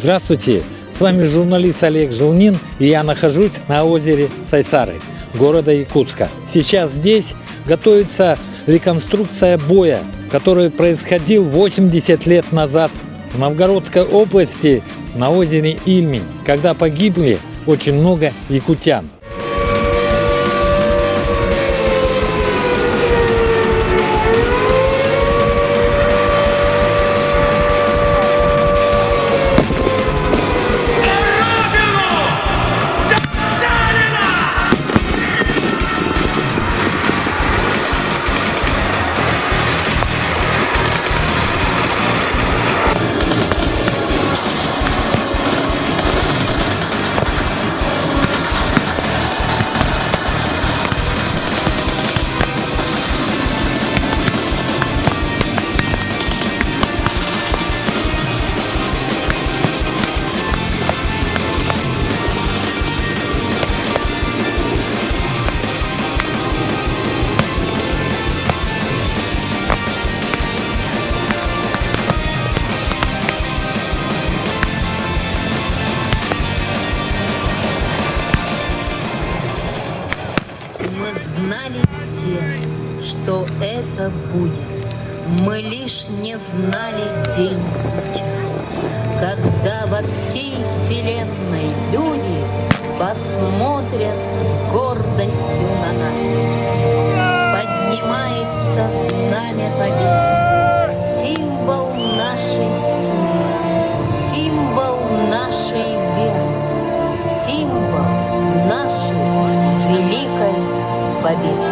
Здравствуйте, с вами журналист Олег Желнин, и я нахожусь на озере Сайсары, города Якутска. Сейчас здесь готовится реконструкция боя, который происходил 80 лет назад в Новгородской области на озере Ильмень, когда погибли очень много якутян. Мы знали все, что это будет. Мы лишь не знали день и час, когда во всей вселенной люди посмотрят с гордостью на нас. Поднимается знамя победы, символ нашей силы, символ нашей веры, символ нашей великой победы.